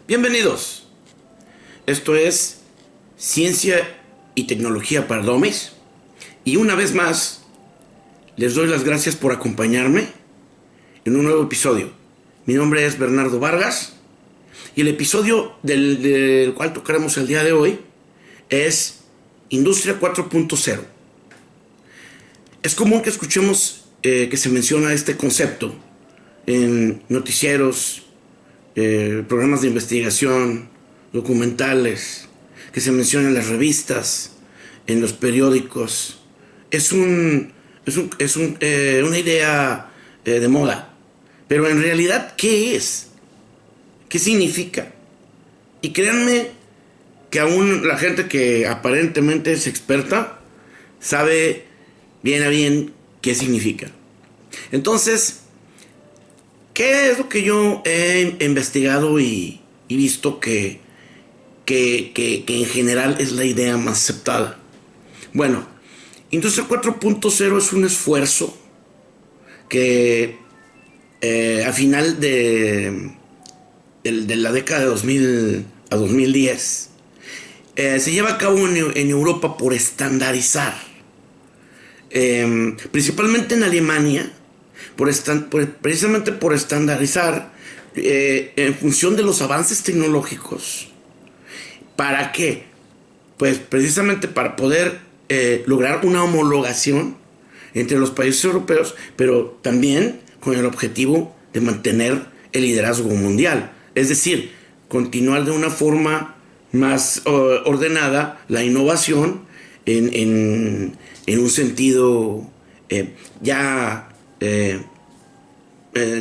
Bienvenidos. Esto es Ciencia y Tecnología para Domis. Y una vez más, les doy las gracias por acompañarme en un nuevo episodio. Mi nombre es Bernardo Vargas y el episodio del cual tocaremos el día de hoy es Industria 4.0. Es común que escuchemos que se menciona este concepto en noticieros, programas de investigación, documentales, que se menciona en las revistas, en los periódicos. Es una idea de moda. Pero en realidad, ¿qué es? ¿Qué significa? Y créanme que aún la gente que aparentemente es experta sabe bien a bien qué significa. Entonces, ¿qué es lo que yo he investigado y visto que en general es la idea más aceptada? Bueno, Industria 4.0 es un esfuerzo que a final de la década de 2000 a 2010 se lleva a cabo en Europa por estandarizar, principalmente en Alemania, precisamente por estandarizar en función de los avances tecnológicos. ¿Para qué? Pues precisamente para poder lograr una homologación entre los países europeos, pero también con el objetivo de mantener el liderazgo mundial. Es decir, continuar de una forma más ordenada la innovación en un sentido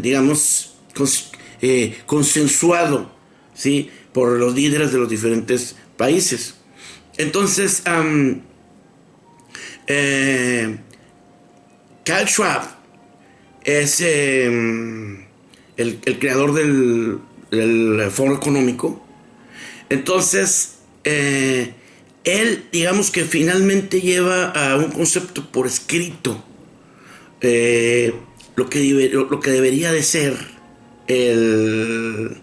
digamos, consensuado, ¿sí?, por los líderes de los diferentes países. Entonces, Karl Schwab es el creador del Foro Económico. Entonces, él, digamos que finalmente lleva a un concepto por escrito, lo que debería de ser el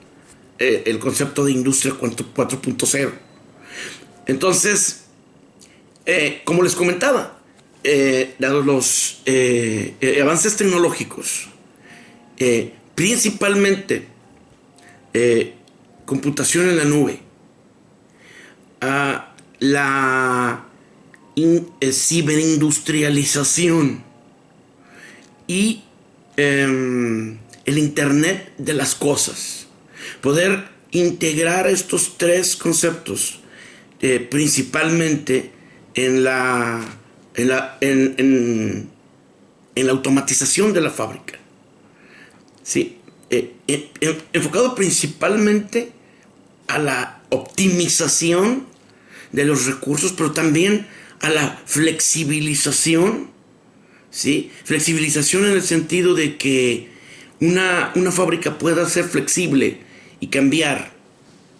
concepto de Industria 4.0. Entonces, como les comentaba, dados los avances tecnológicos, principalmente computación en la nube, la ciberindustrialización y el Internet de las cosas, poder integrar estos tres conceptos principalmente en la automatización de la fábrica, ¿sí? Enfocado principalmente a la optimización de los recursos, pero también a la flexibilización, ¿sí? Flexibilización en el sentido de que una fábrica pueda ser flexible y cambiar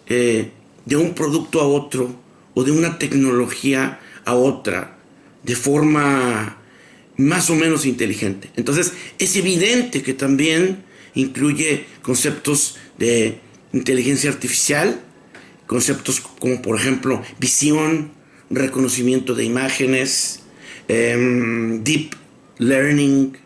de un producto a otro o de una tecnología a otra de forma más o menos inteligente. Entonces, es evidente que también incluye conceptos de inteligencia artificial, conceptos como por ejemplo visión, reconocimiento de imágenes, deep learning,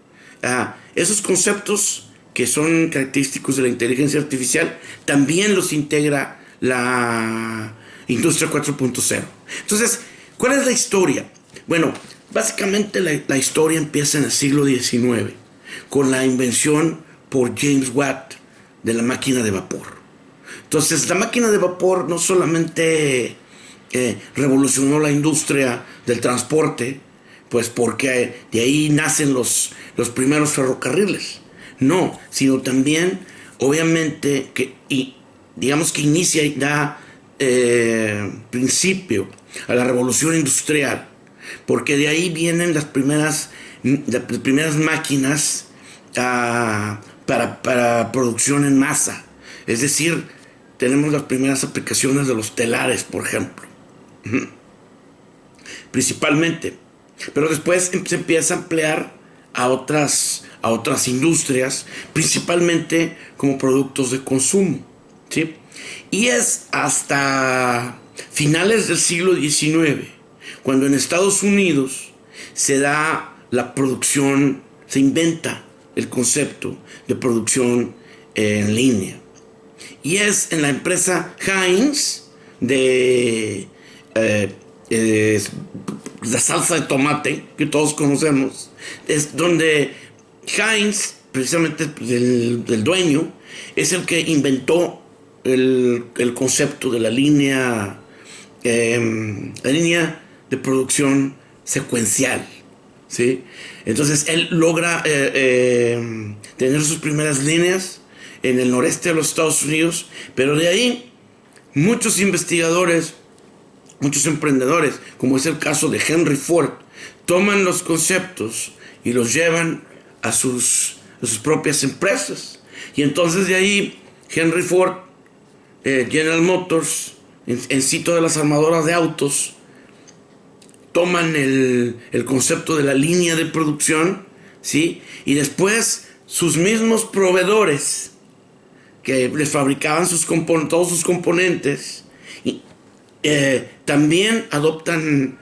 esos conceptos que son característicos de la inteligencia artificial, también los integra la Industria 4.0. Entonces, ¿cuál es la historia? Bueno, básicamente la historia empieza en el siglo XIX, con la invención por James Watt de la máquina de vapor. Entonces, la máquina de vapor no solamente revolucionó la industria del transporte, pues porque de ahí nacen los primeros ferrocarriles. No, sino también, obviamente, digamos que inicia y da principio a la revolución industrial, porque de ahí vienen las primeras máquinas para producción en masa. Es decir, tenemos las primeras aplicaciones de los telares, por ejemplo, principalmente. Pero después se empieza a ampliar a otras industrias, principalmente como productos de consumo. ¿sí? Y es hasta finales del siglo XIX, cuando en Estados Unidos se da la producción, se inventa el concepto de producción en línea. Y es en la empresa Heinz de la salsa de tomate que todos conocemos, es donde Heinz, precisamente el dueño, es el que inventó el concepto de la línea de producción secuencial, ¿sí? Entonces él logra tener sus primeras líneas en el noreste de los Estados Unidos, pero de ahí muchos investigadores, muchos emprendedores, como es el caso de Henry Ford, toman los conceptos y los llevan a sus propias empresas. Y entonces de ahí Henry Ford, General Motors, en sí todas las armadoras de autos, toman el concepto de la línea de producción, ¿sí? Y después sus mismos proveedores que les fabricaban todos sus componentes, también adoptan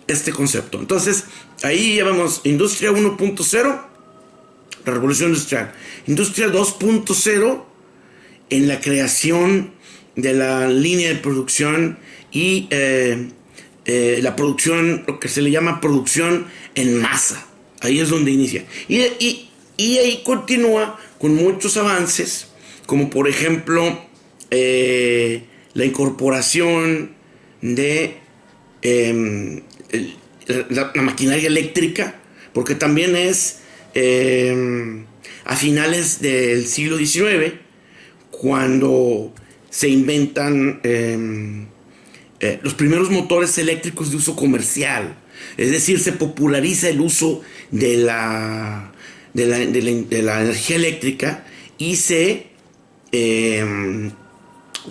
este concepto. Entonces, ahí llevamos Industria 1.0, la revolución industrial. Industria 2.0, en la creación de la línea de producción y la producción, lo que se le llama producción en masa. Ahí es donde inicia. Y ahí continúa con muchos avances, como por ejemplo la incorporación de la maquinaria eléctrica, porque también es a finales del siglo XIX cuando se inventan los primeros motores eléctricos de uso comercial. Es decir, se populariza el uso de la energía eléctrica y se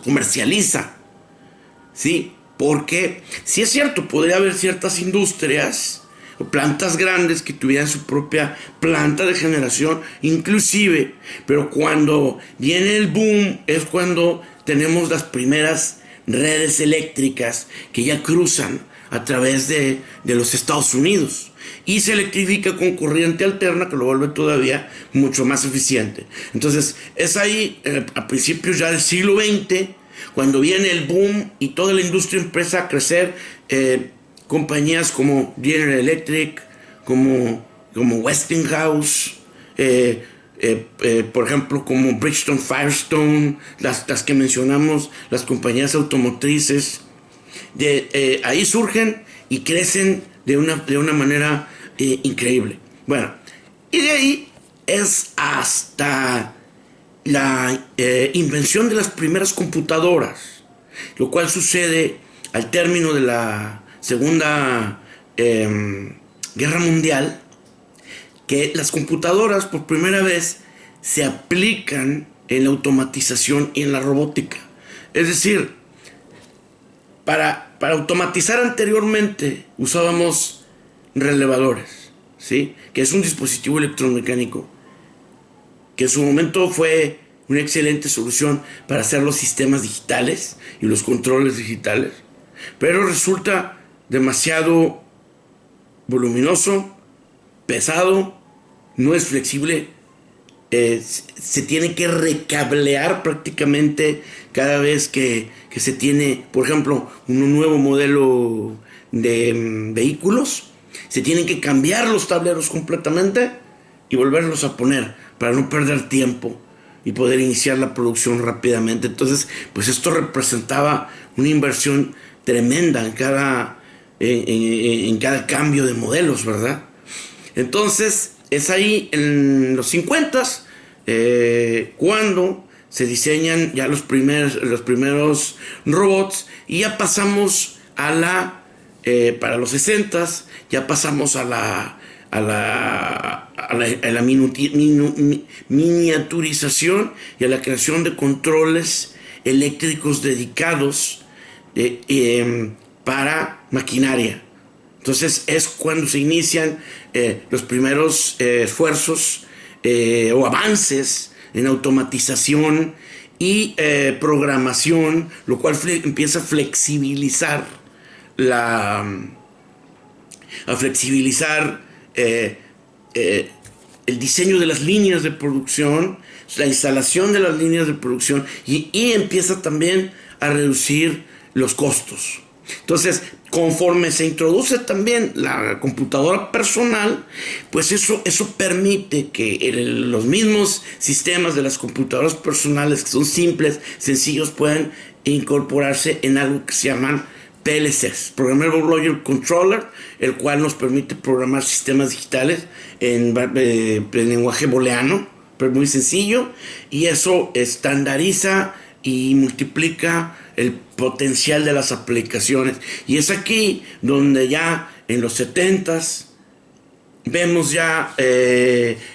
comercializa, ¿sí? Porque sí es cierto, podría haber ciertas industrias o plantas grandes que tuvieran su propia planta de generación inclusive, pero cuando viene el boom es cuando tenemos las primeras redes eléctricas que ya cruzan a través de los Estados Unidos y se electrifica con corriente alterna, que lo vuelve todavía mucho más eficiente. Entonces es ahí, a principios ya del siglo XX, cuando viene el boom y toda la industria empieza a crecer, compañías como General Electric, como Westinghouse, por ejemplo, como Bridgestone Firestone, las que mencionamos, las compañías automotrices, ahí surgen y crecen de una manera increíble. Bueno, y de ahí es hasta la invención de las primeras computadoras, lo cual sucede al término de la Segunda Guerra Mundial, que las computadoras por primera vez se aplican en la automatización y en la robótica. Es decir, para automatizar anteriormente usábamos relevadores, ¿sí? Que es un dispositivo electromecánico que en su momento fue una excelente solución para hacer los sistemas digitales y los controles digitales, pero resulta demasiado voluminoso, pesado, no es flexible, se tiene que recablear prácticamente cada vez que se tiene, por ejemplo, un nuevo modelo de vehículos. Se tienen que cambiar los tableros completamente y volverlos a poner para no perder tiempo y poder iniciar la producción rápidamente. Entonces, pues esto representaba una inversión tremenda en cada cambio de modelos, ¿verdad? Entonces, es ahí en los 50s cuando se diseñan ya los primeros robots y ya pasamos a para los 60s, ya pasamos a la miniaturización y a la creación de controles eléctricos dedicados para maquinaria. Entonces es cuando se inician los primeros esfuerzos o avances en automatización y programación, lo cual empieza a flexibilizar eh, el diseño de las líneas de producción, la instalación de las líneas de producción y empieza también a reducir los costos. Entonces, conforme se introduce también la computadora personal, pues eso permite que los mismos sistemas de las computadoras personales, que son simples, sencillos, puedan incorporarse en algo que se llaman PLCs, Programmable Logic Controller, el cual nos permite programar sistemas digitales en lenguaje booleano, pero muy sencillo, y eso estandariza y multiplica el potencial de las aplicaciones. Y es aquí donde ya en los 70s vemos ya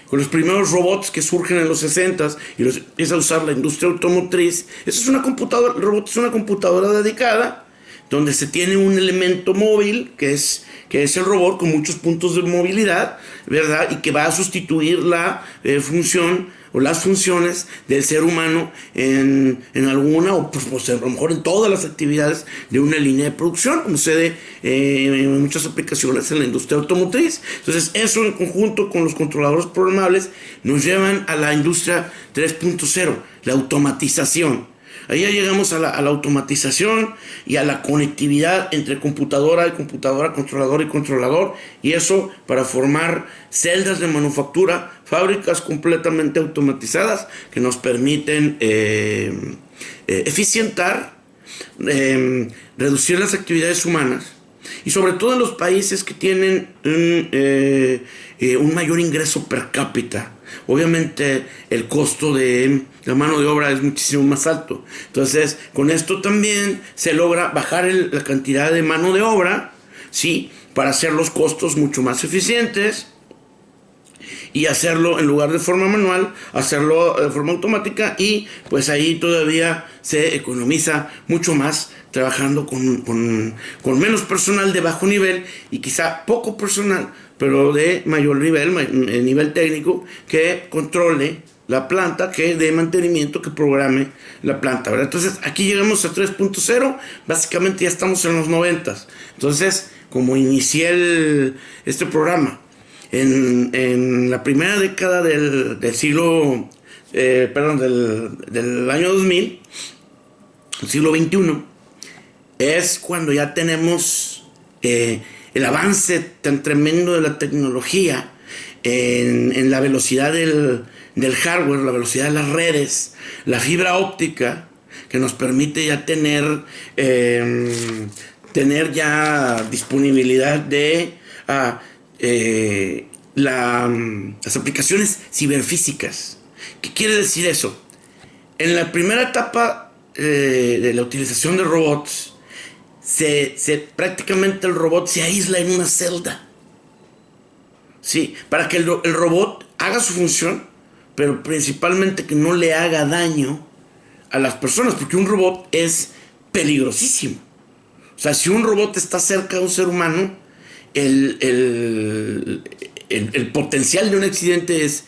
con los primeros robots que surgen en los 60s y los empieza a usar la industria automotriz. Eso es una computadora, el robot es una computadora dedicada donde se tiene un elemento móvil que es el robot con muchos puntos de movilidad, ¿verdad? Y que va a sustituir la función o las funciones del ser humano en alguna o pues a lo mejor en todas las actividades de una línea de producción, como sucede en muchas aplicaciones en la industria automotriz. Entonces eso en conjunto con los controladores programables nos llevan a la industria 3.0, la automatización. Ahí ya llegamos a la automatización y a la conectividad entre computadora y computadora, controlador y controlador, y eso para formar celdas de manufactura, fábricas completamente automatizadas que nos permiten eficientar, reducir las actividades humanas, y sobre todo en los países que tienen un mayor ingreso per cápita. Obviamente el costo de la mano de obra es muchísimo más alto. Entonces, con esto también se logra bajar la cantidad de mano de obra, ¿sí? Para hacer los costos mucho más eficientes y hacerlo en lugar de forma manual, hacerlo de forma automática, y pues ahí todavía se economiza mucho más trabajando con menos personal de bajo nivel y quizá poco personal, pero de mayor nivel técnico, que controle la planta, que dé mantenimiento, que programe la planta, ¿verdad? Entonces aquí llegamos a 3.0, básicamente ya estamos en los 90. Entonces, como inicié este programa en la primera década del siglo, del año 2000, el siglo XXI, es cuando ya tenemos el avance tan tremendo de la tecnología en la velocidad del hardware, la velocidad de las redes, la fibra óptica, que nos permite ya tener ya disponibilidad de las aplicaciones ciberfísicas. ¿Qué quiere decir eso? En la primera etapa de la utilización de robots, prácticamente el robot se aísla en una celda. Sí, para que el robot haga su función, pero principalmente que no le haga daño a las personas, porque un robot es peligrosísimo. O sea, si un robot está cerca de un ser humano, el potencial de un accidente es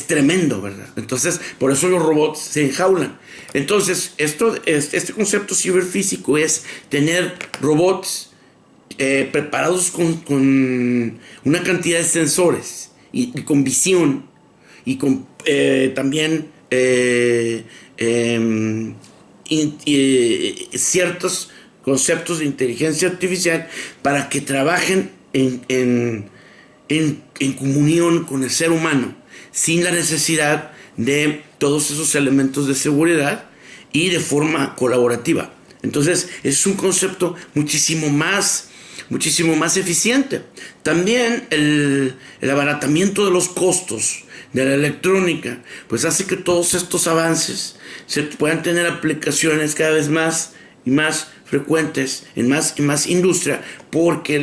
tremendo, ¿verdad? Entonces, por eso los robots se enjaulan. Entonces, este concepto ciberfísico es tener robots preparados con una cantidad de sensores y con visión y con también ciertos conceptos de inteligencia artificial para que trabajen en comunión con el ser humano, sin la necesidad de todos esos elementos de seguridad y de forma colaborativa. Entonces, es un concepto muchísimo más eficiente. También el abaratamiento de los costos de la electrónica, pues hace que todos estos avances se puedan tener aplicaciones cada vez más y más frecuentes en más y más industria, porque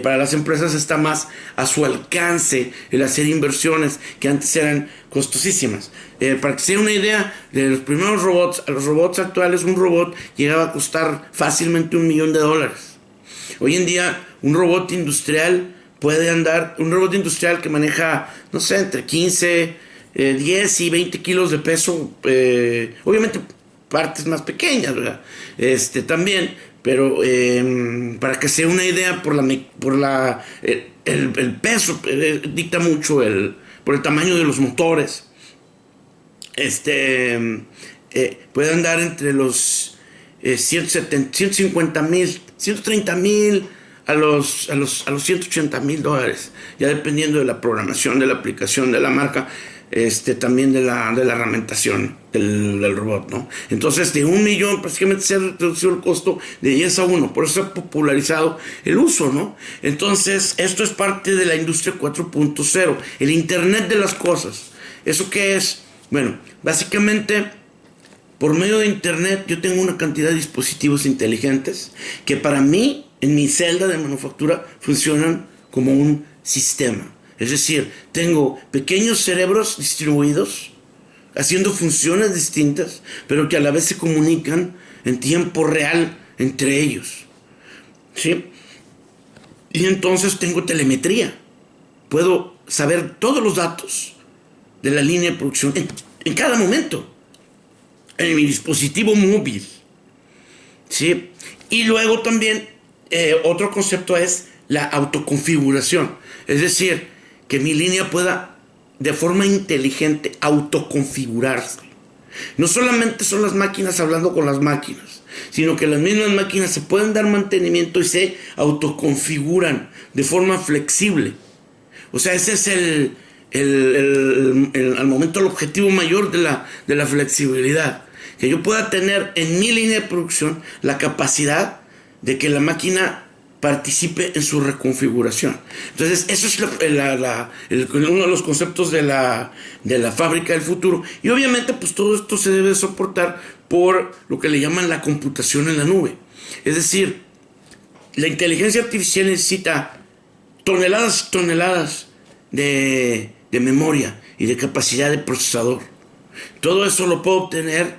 para las empresas está más a su alcance el hacer inversiones que antes eran costosísimas. Para que se den una idea, de los primeros robots a los robots actuales, un robot llegaba a costar fácilmente $1 millón. Hoy en día, un robot industrial que maneja, no sé, entre 15 10 y 20 kilos de peso, obviamente partes más pequeñas, ¿verdad? También, pero para que sea una idea, el peso dicta mucho por el tamaño de los motores. Puede andar entre los 150,000, 130,000 a los $180,000, ya dependiendo de la programación, de la aplicación, de la marca, también de la herramientación del robot, ¿no? Entonces, de 1 millón prácticamente se ha reducido el costo de 10 a 1, por eso se ha popularizado el uso, ¿no? Entonces, esto es parte de la industria 4.0, el Internet de las cosas. ¿Eso qué es? Bueno, básicamente, por medio de Internet yo tengo una cantidad de dispositivos inteligentes que para mí, en mi celda de manufactura, funcionan como un sistema. Es decir, tengo pequeños cerebros distribuidos, haciendo funciones distintas, pero que a la vez se comunican en tiempo real entre ellos, ¿sí? Y entonces tengo telemetría. Puedo saber todos los datos de la línea de producción en cada momento, en mi dispositivo móvil, ¿sí? Y luego también otro concepto es la autoconfiguración. Es decir, que mi línea pueda de forma inteligente autoconfigurarse. No solamente son las máquinas hablando con las máquinas, sino que las mismas máquinas se pueden dar mantenimiento y se autoconfiguran de forma flexible. O sea, ese es al momento el objetivo mayor de la flexibilidad. Que yo pueda tener en mi línea de producción la capacidad de que la máquina participe en su reconfiguración. Entonces, eso es uno de los conceptos de la fábrica del futuro. Y obviamente, pues todo esto se debe soportar por lo que le llaman la computación en la nube. Es decir, la inteligencia artificial necesita toneladas y toneladas de memoria y de capacidad de procesador. Todo eso lo puedo obtener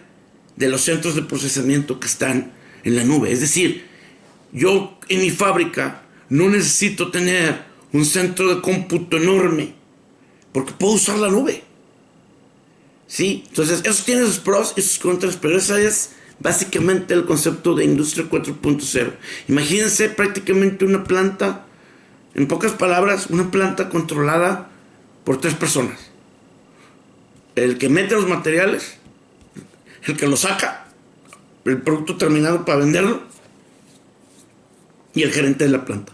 de los centros de procesamiento que están en la nube. Es decir, yo en mi fábrica no necesito tener un centro de cómputo enorme, porque puedo usar la nube, ¿sí? Entonces, eso tiene sus pros y sus contras, pero ese es básicamente el concepto de industria 4.0. Imagínense prácticamente una planta, en pocas palabras, una planta controlada por 3 personas. El que mete los materiales, el que lo saca, el producto terminado para venderlo, y el gerente de la planta.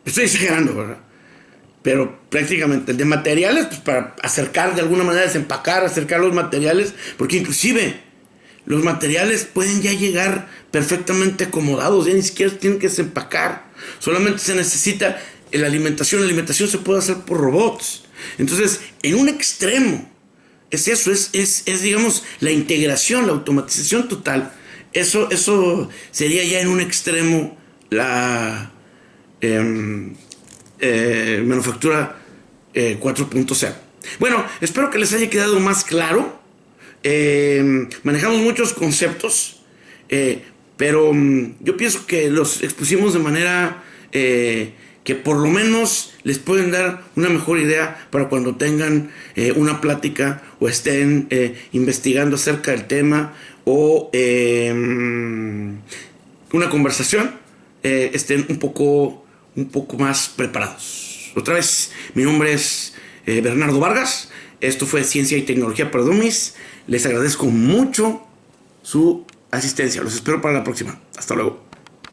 Estoy exagerando, ¿verdad? Pero prácticamente el de materiales, pues para acercar de alguna manera, desempacar, acercar los materiales, porque inclusive los materiales pueden ya llegar perfectamente acomodados, ya ni siquiera tienen que desempacar, solamente se necesita la alimentación se puede hacer por robots. Entonces, en un extremo, es eso, es digamos, la integración, la automatización total. Eso sería ya en un extremo la manufactura 4.0. Bueno, espero que les haya quedado más claro. Manejamos muchos conceptos, pero yo pienso que los expusimos de manera que por lo menos les pueden dar una mejor idea para cuando tengan una plática o estén investigando acerca del tema o una conversación, estén un poco más preparados. Otra vez, mi nombre es Bernardo Vargas. Esto fue Ciencia y Tecnología para Dummies. Les agradezco mucho su asistencia. Los espero para la próxima. Hasta luego.